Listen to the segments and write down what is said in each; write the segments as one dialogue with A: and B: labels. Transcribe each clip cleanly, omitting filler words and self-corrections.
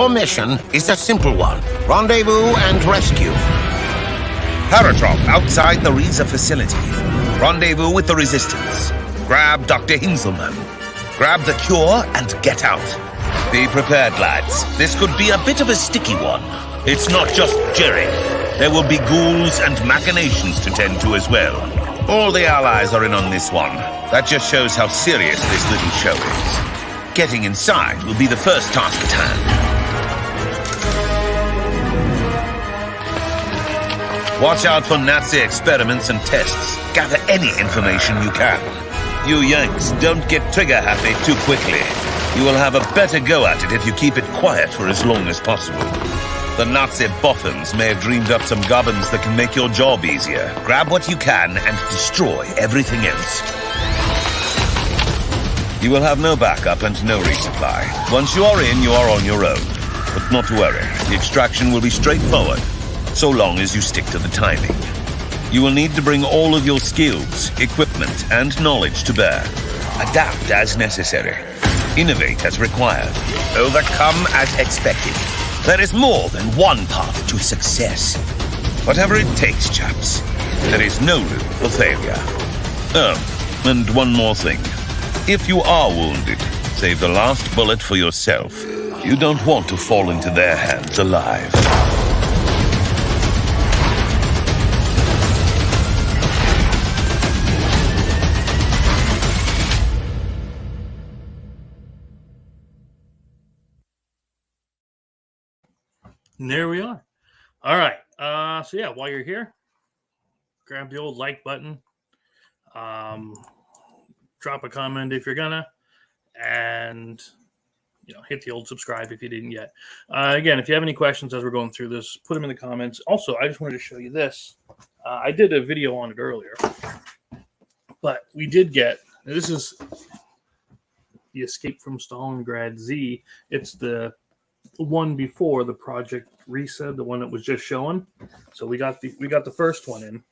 A: Your mission is a simple one. Rendezvous and rescue.
B: Paradrop outside the Reza facility. Rendezvous with the Resistance. Grab Dr. Hinzelman. Grab the cure and get out. Be prepared, lads. This could be a bit of a sticky one. It's not just Jerry. There will be ghouls and machinations to tend to as well. All the allies are in on this one. That just shows how serious this little show is. Getting inside will be the first task at hand. Watch out for Nazi experiments and tests. Gather any information you can. You Yanks, don't get trigger-happy too quickly. You will have a better go at it if you keep it quiet for as long as possible. The Nazi boffins may have dreamed up some gubbins that can make your job easier. Grab what you can and destroy everything else. You will have no backup and no resupply. Once you are in, you are on your own. But not to worry, the extraction will be straightforward, so long as you stick to the timing. You will need to bring all of your skills, equipment, and knowledge to bear. Adapt as necessary. Innovate as required. Overcome as expected. There is more than one path to success. Whatever it takes, chaps. There is no room for failure. Oh, and one more thing. If you are wounded, save the last bullet for yourself. You don't want to fall into their hands alive.
C: And there we are. All right. So yeah, while you're here, grab the old like button. Drop a comment if you're gonna, and hit the old subscribe if you didn't yet. Again, if you have any questions as we're going through this, put them in the comments. Also, I just wanted to show you this. I did a video on it earlier, but we did get, this is the Escape from Stalingrad Z. It's the one before the Project Reset, the one that was just showing. So we got the first one in.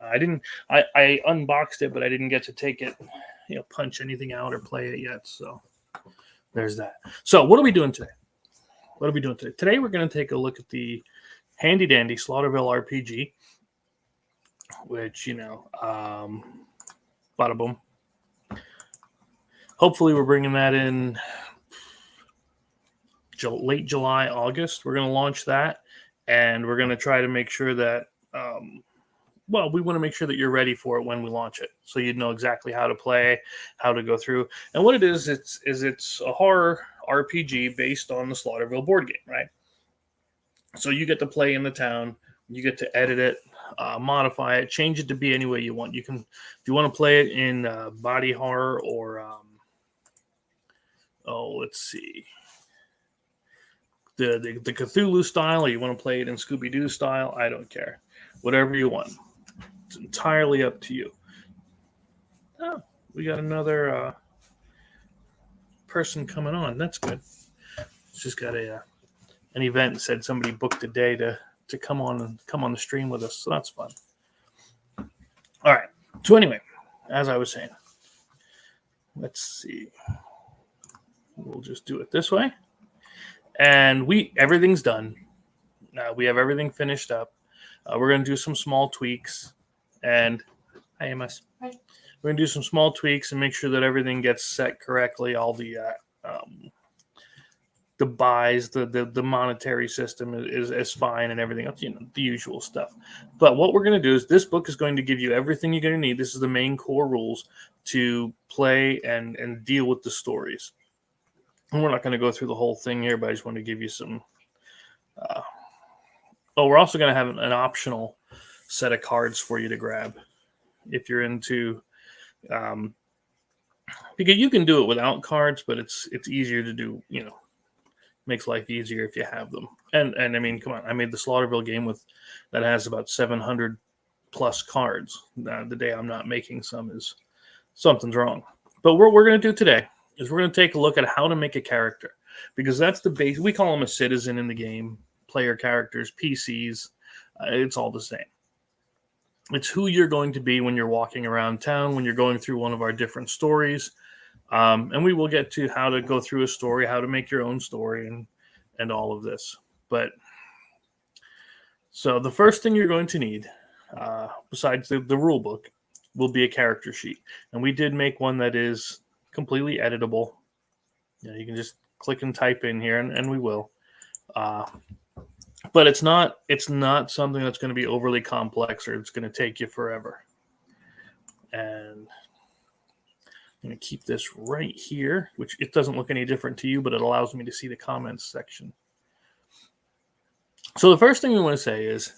C: I unboxed it, but I didn't get to take it, punch anything out or play it yet. So there's that. So what are we doing today? Today we're going to take a look at the handy dandy Slaughterville RPG, which, bada boom. Hopefully we're bringing that in late July, August. We're going to launch that, and we're going to try to make sure that, we want to make sure that you're ready for it when we launch it, so you know exactly how to play, how to go through. And what it is, it's a horror RPG based on the Slaughterville board game, right? So you get to play in the town, you get to edit it, modify it, change it to be any way you want. You can, if you want to play it in body horror or, let's see, the Cthulhu style, or you want to play it in Scooby-Doo style, I don't care. Whatever you want. It's entirely up to you. Oh, we got another person coming on. That's good. It's just got an event that said somebody booked a day to come on the stream with us, so that's fun. All right. So anyway, as I was saying, let's see. We'll just do it this way. And everything's done. We have everything finished up. We're going to do some small tweaks. And hi, Amos. Hi. We're going to do some small tweaks and make sure that everything gets set correctly. All the buys, the monetary system is fine, and everything else, the usual stuff. But what we're going to do is, this book is going to give you everything you're going to need. This is the main core rules to play and deal with the stories. And we're not going to go through the whole thing here, but I just want to give you some. We're also going to have an optional set of cards for you to grab if you're into. Because you can do it without cards, but it's easier to do. Makes life easier if you have them. And I mean, come on, I made the Slaughterville game that has about 700 plus cards. The day I'm not making some is something's wrong. But what we're going to do today is we're going to take a look at how to make a character, because that's the base. We call them a citizen in the game, player characters, PCs. It's all the same. It's who you're going to be when you're walking around town, when you're going through one of our different stories. And we will get to how to go through a story, how to make your own story, and all of this. But so the first thing you're going to need, besides the rule book, will be a character sheet. And we did make one that is completely editable. You can just click and type in here, and we will. But it's not something that's going to be overly complex or it's going to take you forever. And I'm going to keep this right here, which it doesn't look any different to you, but it allows me to see the comments section. So the first thing we want to say is,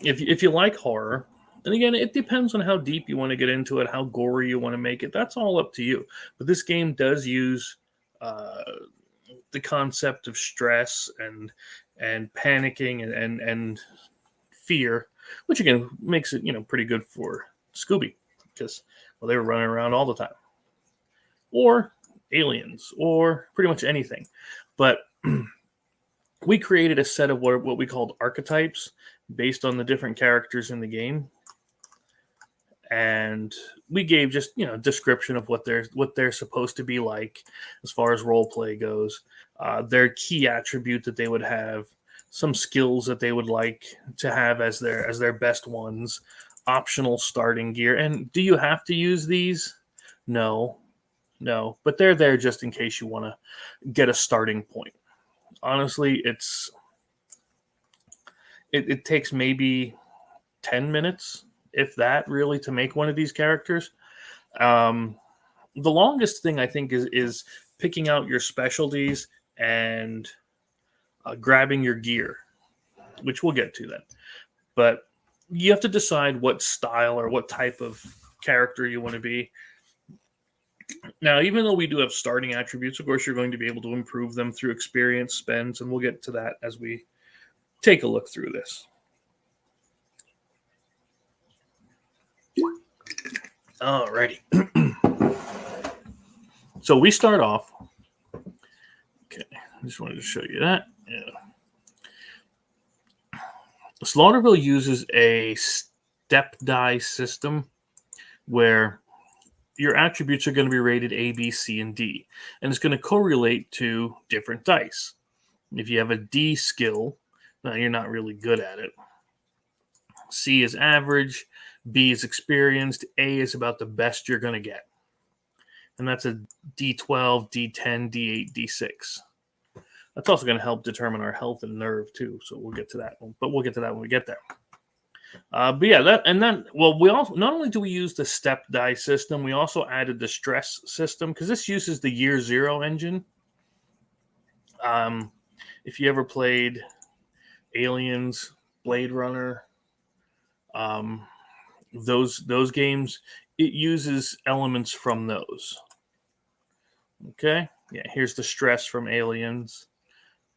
C: if you like horror, and again, it depends on how deep you want to get into it, how gory you want to make it. That's all up to you. But this game does use the concept of stress and panicking and fear, which again makes it pretty good for Scooby, because they were running around all the time, or aliens, or pretty much anything. But we created a set of what we called archetypes based on the different characters in the game, and we gave just description of what they're supposed to be like as far as role play goes, their key attribute that they would have, some skills that they would like to have as their best ones, optional starting gear. And do you have to use these? No, but they're there just in case you want to get a starting point. Honestly, it takes maybe 10 minutes, if that, really, to make one of these characters. The longest thing, I think, is picking out your specialties and grabbing your gear, which we'll get to then. But you have to decide what style or what type of character you want to be. Now, even though we do have starting attributes, of course, you're going to be able to improve them through experience spends, and we'll get to that as we take a look through this. Alrighty. So we start off. Okay, I just wanted to show you that. Yeah. Slaughterville uses a step die system where your attributes are going to be rated A, B, C, and D. And it's going to correlate to different dice. If you have a D skill, you're not really good at it. C is average, B is experienced, A is about the best you're going to get. And that's a D12, D10, D8, D6. That's also going to help determine our health and nerve too. So we'll get to that. But we'll get to that when we get there. But yeah, we also, not only do we use the step die system, we also added the stress system, because this uses the Year Zero engine. If you ever played Aliens, Blade Runner, those games, it uses elements from those. Okay, yeah, here's the stress from Aliens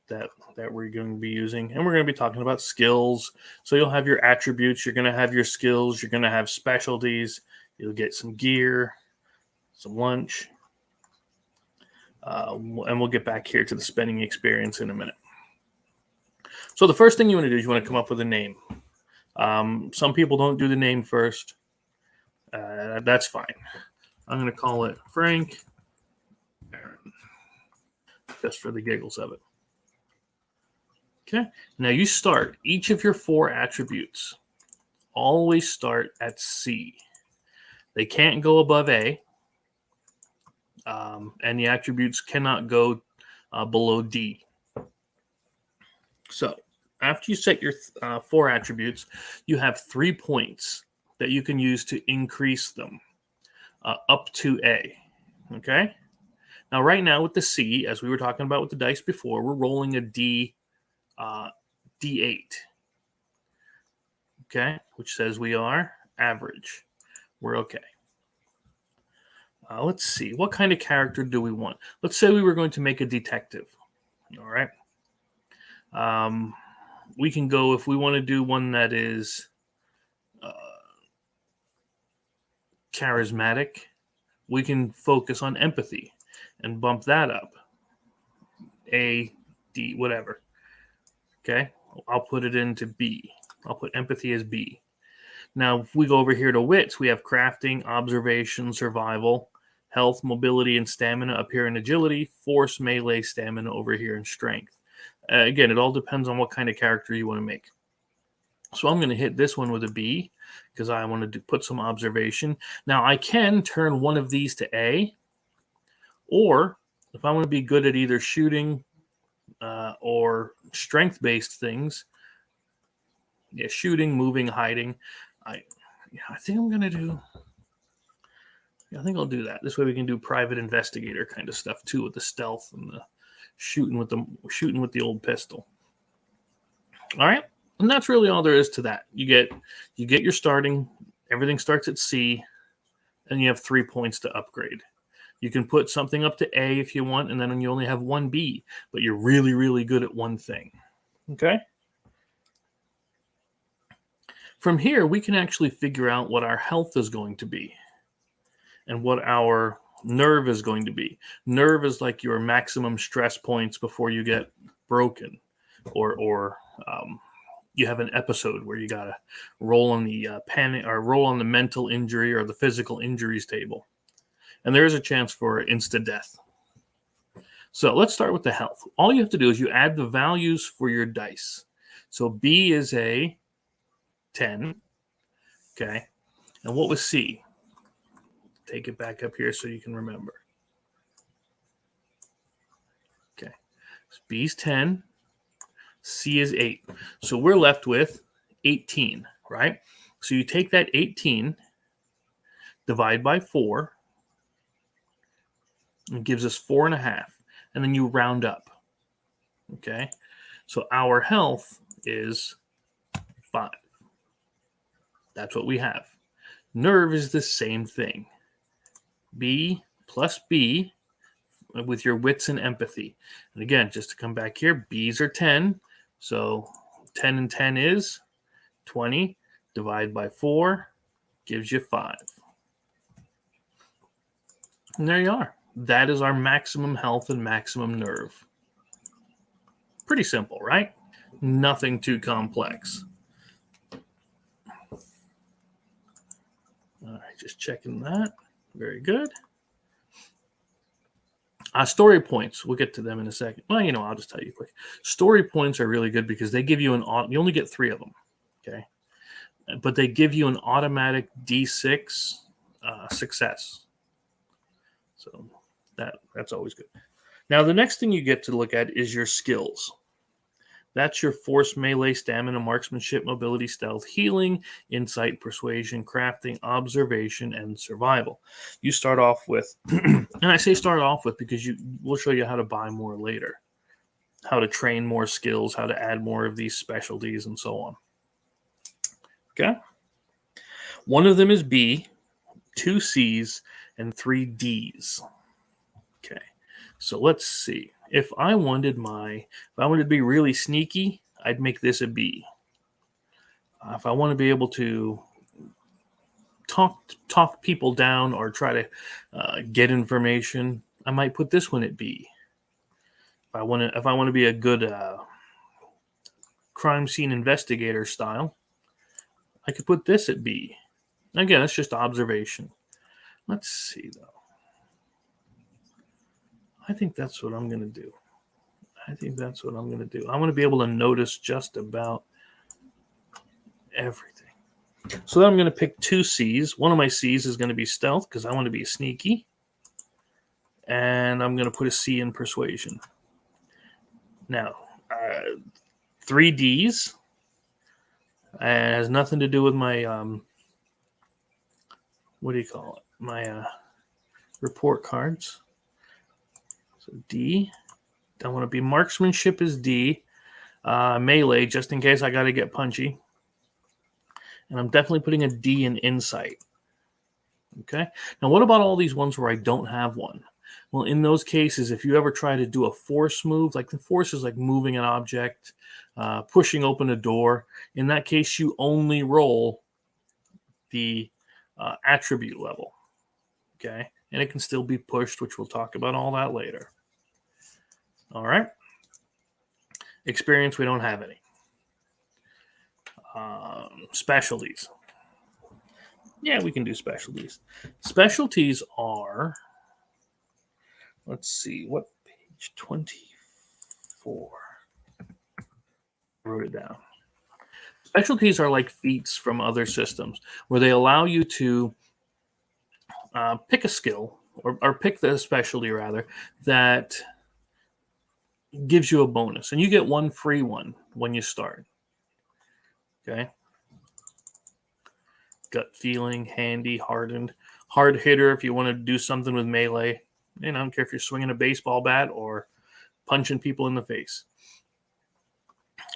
C: that we're going to be using, and we're going to be talking about skills. So you'll have your attributes, you're going to have your skills, you're going to have specialties, you'll get some gear, some lunch, and we'll get back here to the spending experience in a minute. So the first thing you want to do is you want to come up with a name. Some people don't do the name first. That's fine. I'm going to call it Frank Aaron, just for the giggles of it. Okay, now you start each of your 4 attributes. Always start at C. They can't go above A, and the attributes cannot go below D. So after you set your 4 attributes, you have 3 points that you can use to increase them up to A. Okay? Now, right now with the C, as we were talking about with the dice before, we're rolling a D8. Okay? Which says we are average. We're okay. Let's see. What kind of character do we want? Let's say we were going to make a detective. All right? We can go, if we want to do one that is charismatic, we can focus on empathy and bump that up. A, D, whatever. Okay, I'll put it into B. I'll put empathy as B. Now, if we go over here to wits, we have crafting, observation, survival, health, mobility, and stamina up here in agility, force, melee, stamina over here in strength. Again, it all depends on what kind of character you want to make. So I'm going to hit this one with a B because I want to put some observation. Now I can turn one of these to A, or if I want to be good at either shooting or strength-based things, yeah, shooting, moving, hiding, I think I'm going to do... I think I'll do that. This way we can do private investigator kind of stuff too with the stealth and the shooting with the old pistol. All right, and that's really all there is to that. You get your starting. Everything starts at C, and you have 3 points to upgrade. You can put something up to A if you want, and then you only have one B, but you're really, really good at one thing. Okay. From here, we can actually figure out what our health is going to be and what our nerve is going to be. Nerve is like your maximum stress points before you get broken, or you have an episode where you gotta roll on the panic or roll on the mental injury or the physical injuries table, and there is a chance for insta death. So let's start with the health. All you have to do is you add the values for your dice. So B is a 10. Okay, and what was C? Take it back up here so you can remember. Okay. So B's 10. C is 8. So we're left with 18, right? So you take that 18, divide by 4, and it gives us 4.5. And then you round up. Okay. So our health is 5. That's what we have. Nerve is the same thing. B plus B with your wits and empathy. And again, just to come back here, B's are 10. So 10 and 10 is 20. Divide by 4 gives you 5. And there you are. That is our maximum health and maximum nerve. Pretty simple, right? Nothing too complex. All right, just checking that. Very good. Story points. We'll get to them in a second. Well, I'll just tell you quick. Story points are really good because they give you you only get 3 of them. Okay. But they give you an automatic D6 success. So that's always good. Now, the next thing you get to look at is your skills. That's your force, melee, stamina, marksmanship, mobility, stealth, healing, insight, persuasion, crafting, observation, and survival. You start off with, and I say start off with because we'll show you how to buy more later, how to train more skills, how to add more of these specialties, and so on. Okay? One of them is B, 2 C's, and 3 D's. Okay, so let's see. If I wanted to be really sneaky, I'd make this a B. If I want to be able to talk people down or try to get information, I might put this one at B. If I want to be a good crime scene investigator style, I could put this at B. Again, it's just observation. Let's see though. I think that's what I'm going to do. I want to be able to notice just about everything. So then I'm going to pick 2 C's. One of my C's is going to be stealth because I want to be sneaky. And I'm going to put a C in persuasion. Now, 3 D's. And it has nothing to do with my, my report cards. So D, I want to be marksmanship is D, melee, just in case I got to get punchy. And I'm definitely putting a D in insight. Okay. Now, what about all these ones where I don't have one? Well, in those cases, if you ever try to do a force move, like the force is like moving an object, pushing open a door. In that case, you only roll the attribute level. Okay. And it can still be pushed, which we'll talk about all that later. All right. Experience, we don't have any. Specialties. Yeah, we can do specialties. Specialties are, let's see, what page 24? wrote it down. Specialties are like feats from other systems where they allow you to pick a skill or pick the specialty rather that gives you a bonus, and you get one free one when you start. Okay. Gut feeling, handy, hardened, hard hitter if you want to do something with melee. And I don't care if you're swinging a baseball bat or punching people in the face.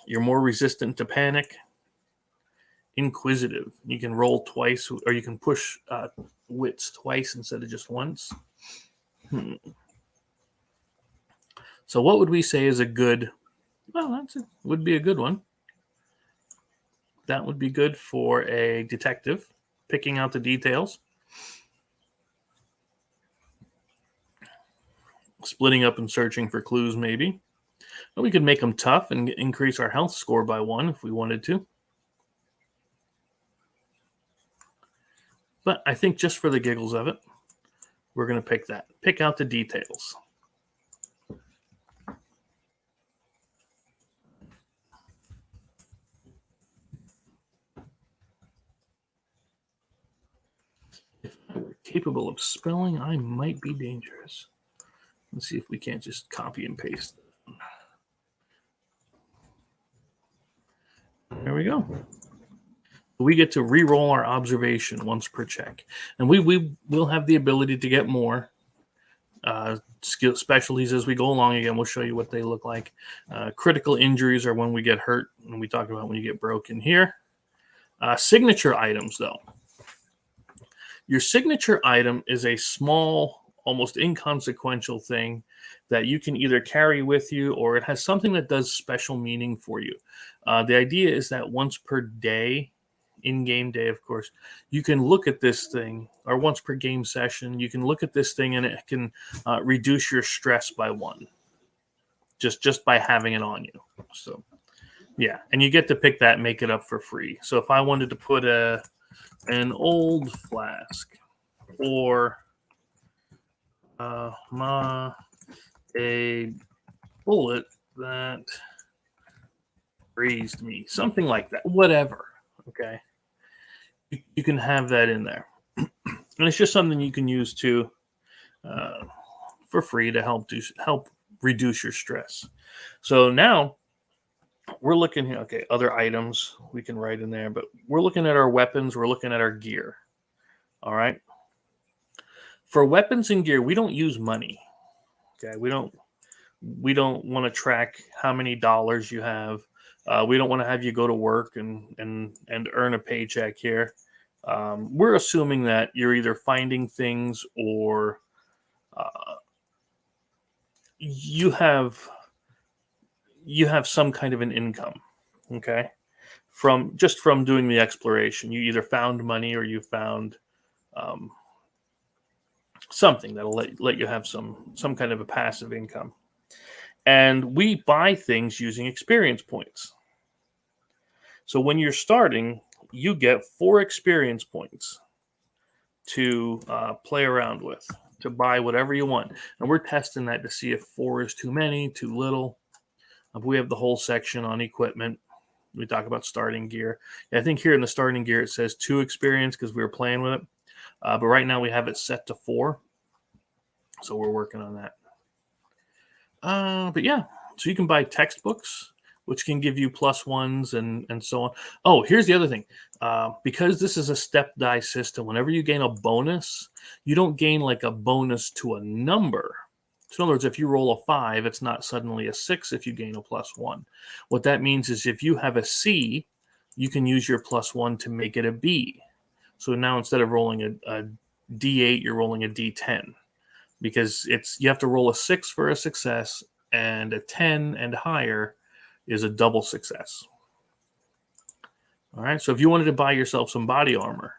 C: You're more resistant to panic. Inquisitive. You can roll twice, or you can push wits twice instead of just once. So what would we say is a good... Well, would be a good one. That would be good for a detective, picking out the details. Splitting up and searching for clues, maybe. But we could make them tough and increase our health score by 1 if we wanted to. But I think just for the giggles of it, we're going to pick that. Pick out the details. If I were capable of spelling, I might be dangerous. Let's see if we can't just copy and paste. There we go. We get to re-roll our observation once per check. And we will have the ability to get more skill specialties as we go along. Again, we'll show you what they look like. Critical injuries are when we get hurt, and we talk about when you get broken here. Signature items, though. Your signature item is a small, almost inconsequential thing that you can either carry with you, or it has something that does special meaning for you. The idea is that once per day, in-game day, of course, you can look at this thing, or once per game session, you can look at this thing and it can reduce your stress by 1, just by having it on you. So, yeah, and you get to pick that and make it up for free. So if I wanted to put an old flask or a bullet that grazed me, something like that, whatever, okay? You can have that in there. And it's just something you can use to for free to help reduce your stress. So now we're looking here, okay, other items we can write in there, but we're looking at our weapons, we're looking at our gear. All right. For weapons and gear, we don't use money. Okay, we don't want to track how many dollars you have. We don't want to have you go to work and earn a paycheck here. We're assuming that you're either finding things or you have some kind of an income, okay, from doing the exploration. You either found money or you found something that'll let you have some kind of a passive income. And we buy things using experience points. So when you're starting, you get 4 experience points to play around with, to buy whatever you want. And we're testing that to see if 4 is too many, too little. We have the whole section on equipment. We talk about starting gear. I think here in the starting gear, it says 2 experience because we were playing with it. But right now we have it set to 4. So we're working on that. But yeah, so you can buy textbooks, which can give you +1s and so on. Oh, here's the other thing. Because this is a step die system, whenever you gain a bonus, you don't gain like a bonus to a number. So in other words, if you roll a 5, it's not suddenly a 6 if you gain a +1. What that means is if you have a C, you can use your +1 to make it a B. So now instead of rolling a D8, you're rolling a D10. Because you have to roll a 6 for a success, and a 10 and higher is a double success. All right, so if you wanted to buy yourself some body armor,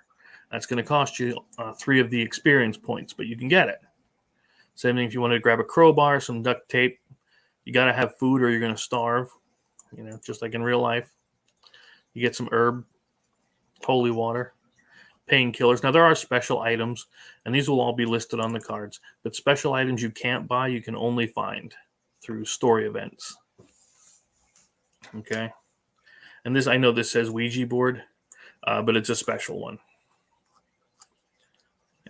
C: that's going to cost you 3 of the experience points, but you can get it. Same thing if you wanted to grab a crowbar, some duct tape. You got to have food or you're going to starve, just like in real life. You get some herb, holy water, painkillers. Now, there are special items, and these will all be listed on the cards. But special items you can't buy, you can only find through story events. Okay? And this, I know this says Ouija board, but it's a special one.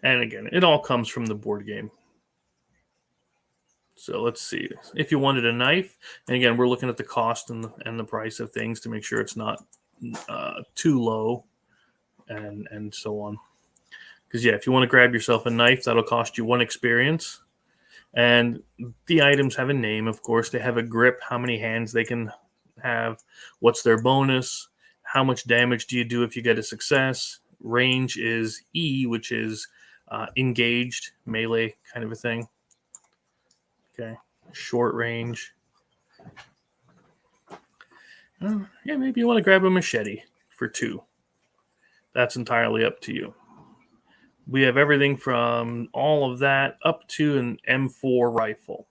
C: And again, it all comes from the board game. So let's see. If you wanted a knife, and again, we're looking at the cost and the price of things to make sure it's not too low, and so on. Because yeah, if you want to grab yourself a knife, that'll cost you 1 experience. And the items have a name, of course. They have a grip, how many hands they can have, what's their bonus, how much damage do you do if you get a success. Range is E, which is engaged, melee kind of a thing. Okay, short range. Yeah, maybe you want to grab a machete for 2. That's entirely up to you. We have everything from all of that up to an M4 rifle.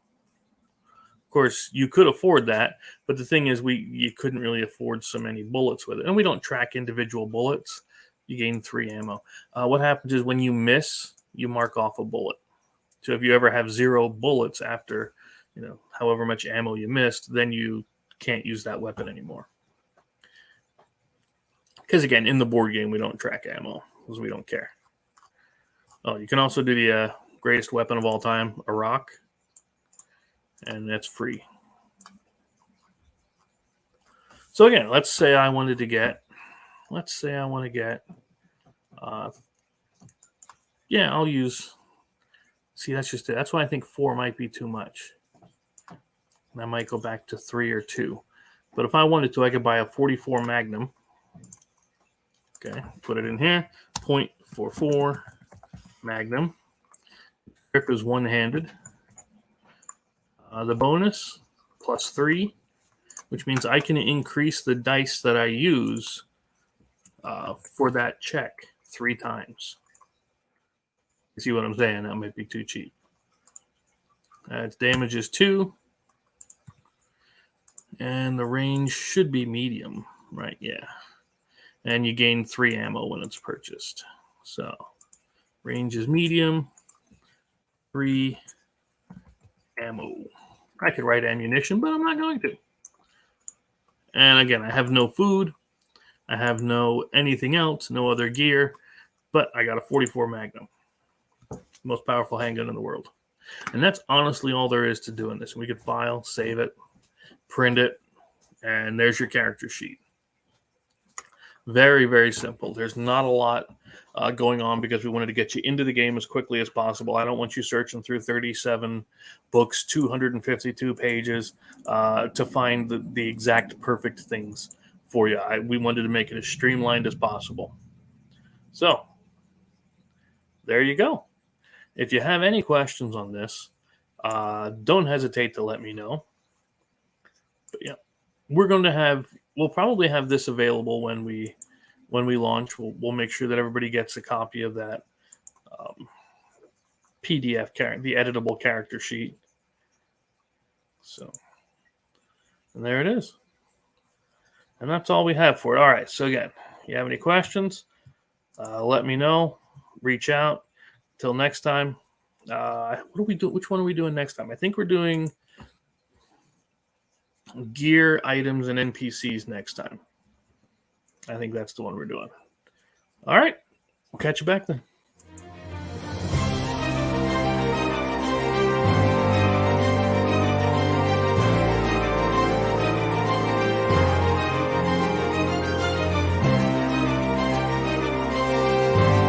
C: Of course, you could afford that, but the thing is, you couldn't really afford so many bullets with it. And we don't track individual bullets. You gain 3 ammo. What happens is when you miss, you mark off a bullet. So if you ever have 0 bullets after, however much ammo you missed, then you can't use that weapon anymore. Because again, in the board game, we don't track ammo because we don't care. Oh, you can also do the greatest weapon of all time, a rock, and that's free. So again, let's say I want to get, yeah, I'll use, see, that's just it. That's why I think 4 might be too much. And I might go back to 3 or 2. But if I wanted to, I could buy a 44 Magnum. Okay, put it in here, .44 Magnum. Grip is one-handed. The bonus, +3, which means I can increase the dice that I use for that check 3 times. You see what I'm saying? That might be too cheap. Its damage is 2. And the range should be medium, right? Yeah. And you gain 3 ammo when it's purchased. So range is medium, 3 ammo. I could write ammunition, but I'm not going to. And again, I have no food. I have no anything else, no other gear, but I got a 44 Magnum. Most powerful handgun in the world. And that's honestly all there is to doing this. We could file, save it, print it, and there's your character sheet. Very, very simple. There's not a lot going on because we wanted to get you into the game as quickly as possible. I don't want you searching through 37 books, 252 pages to find the exact perfect things for you. We wanted to make it as streamlined as possible. So, there you go. If you have any questions on this, don't hesitate to let me know. But yeah, we'll probably have this available when we launch. We'll make sure that everybody gets a copy of that PDF the editable character sheet. So, and there it is. And that's all we have for it. All right. So again, if you have any questions, let me know. Reach out. Till next time. What do we do? Which one are we doing next time? I think we're doing gear, items, and NPCs next time. I think that's the one we're doing. All right. We'll catch you back then.